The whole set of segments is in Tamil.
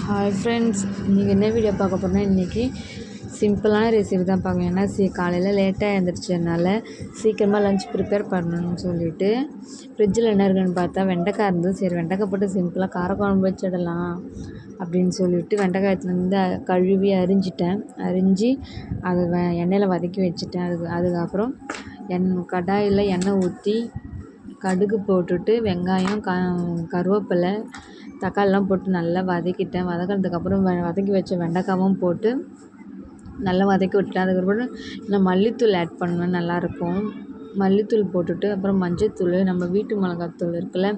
ஹாய் ஃப்ரெண்ட்ஸ், இன்றைக்கி என்ன வீடியோ பார்க்க போகிறோன்னா, இன்றைக்கி சிம்பிளான ரெசிபி தான் பார்க்கணும். ஏன்னா காலையில் லேட்டாக எழுந்திரிச்சதுனால சீக்கிரமாக லஞ்ச் ப்ரிப்பேர் பண்ணணும்னு சொல்லிவிட்டு ஃப்ரிட்ஜில் என்ன இருக்குன்னு பார்த்தா வெண்டைக்காய் இருந்தது. சரி, வெண்டைக்காய் போட்டு சிம்பிளாக காரக்குழம்பு வச்சிடலாம் அப்படின்னு சொல்லிவிட்டு வெண்டைக்காயத்துலேருந்து கழுவி அரிஞ்சு அதை எண்ணெயில் வதக்கி வச்சுட்டேன். அதுக்கப்புறம் கடாயில் எண்ணெய் ஊற்றி கடுகு போட்டுட்டு வெங்காயம் கருவேப்பிலை தக்காளிலாம் போட்டு நல்லா வதக்கிட்டேன். வதக்கினதுக்கப்புறம் வதக்கி வச்ச வெண்டைக்காவும் போட்டு நல்லா வதக்கி விட்டுட்டேன். அதுக்கப்புறம் நான் மல்லித்தூள் ஆட் பண்ணுவேன், நல்லாயிருக்கும். மல்லித்தூள் போட்டுட்டு அப்புறம் மஞ்சள்தூள், நம்ம வீட்டு மிளகாத்தூள் இருக்குல்ல,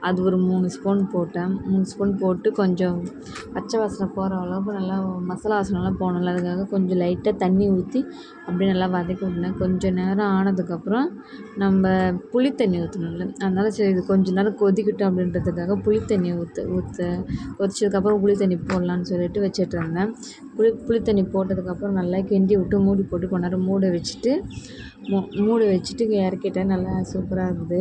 அது ஒரு 3 ஸ்பூன் போட்டேன். 3 ஸ்பூன் போட்டு கொஞ்சம் பச்சை வாசனை போகிற அளவுக்கு நல்லா மசாலா வாசனைலாம் போகணும்ல, அதுக்காக கொஞ்சம் லைட்டாக தண்ணி ஊற்றி அப்படியே நல்லா வதக்கி விட்டேன். கொஞ்சம் நேரம் ஆனதுக்கப்புறம் நம்ம புளி தண்ணி ஊற்றணும்ல, அதனால் சரி இது கொஞ்சம் நேரம் கொதிக்கட்டும் அப்படின்றதுக்காக புளி தண்ணி கொதிச்சதுக்கப்புறம் புளி தண்ணி போடலான்னு சொல்லிட்டு வச்சுட்டு இருந்தேன். புளி தண்ணி போட்டதுக்கப்புறம் நல்லா கிண்டி விட்டு மூடி போட்டு கொஞ்ச நேரம் மூட வச்சுட்டு இறக்கிட்டேன். நல்லா சூப்பராக இருக்குது.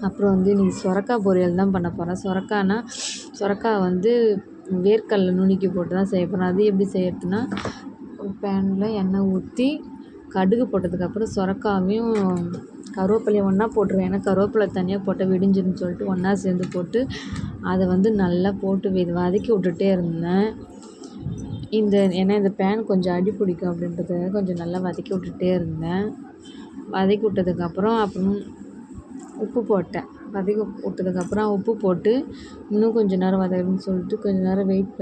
அப்புறம் இன்றைக்கி சொரக்காய் பொரியல் தான் பண்ண போகிறேன். சொரக்காய் வேர்க்கடலை நுணுக்கி போட்டு தான் செய்ய போகிறேன். அது எப்படி செய்யறதுன்னா, ஒரு பேனில் எண்ணெய் ஊற்றி கடுகு போட்டதுக்கப்புறம் சொரக்காயும் கருவேப்பிலையும் ஒன்றா போட்டுருவேன். ஏன்னா கருவேப்பிலை தனியாக போட்டால் விடிஞ்சிருன்னு சொல்லிட்டு ஒன்றா சேர்ந்து போட்டு அதை நல்லா போட்டு வதக்கி விட்டுட்டே இருந்தேன். ஏன்னா இந்த பேன் கொஞ்சம் அடி பிடிக்கும் அப்படின்றதுக்காக கொஞ்சம் நல்லா வதக்கி விட்டுட்டே இருந்தேன். வதக்கி விட்டதுக்கப்புறம் உப்பு போட்டேன். வதக்கி விட்டதுக்கப்புறம் உப்பு போட்டு இன்னும் கொஞ்சம் நேரம் வதக்குன்னு சொல்லிட்டு கொஞ்சம் நேரம் வெயிட்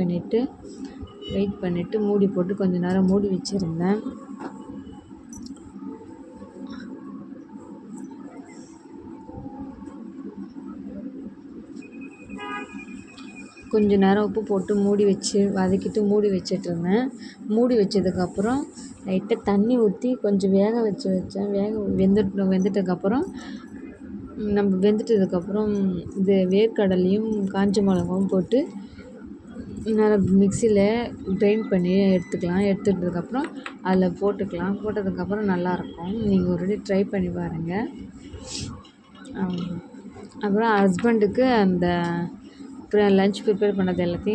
பண்ணிவிட்டு மூடி போட்டு கொஞ்சம் நேரம் மூடி வச்சுருந்தேன். கொஞ்சம் நேரம் உப்பு போட்டு வதக்கிட்டு மூடி வச்சிட்ருந்தேன். மூடி வச்சதுக்கப்புறம் லைட்டாக தண்ணி ஊற்றி கொஞ்சம் வேக வச்சேன். வெந்துட்டதுக்கப்புறம் வெந்துட்டதுக்கப்புறம் இது வேர்க்கடலையும் காஞ்ச மிளகாவும் போட்டு நல்லா மிக்சியில் கிரைண்ட் பண்ணி எடுத்துட்டதுக்கப்புறம் அதில் போட்டதுக்கப்புறம் நல்லாயிருக்கும். நீங்கள் ஒரு வாட்டி ட்ரை பண்ணி பாருங்கள். அப்புறம் ஹஸ்பண்டுக்கு லஞ்ச் ப்ரிப்பேர் பண்ணது எல்லாத்தையும்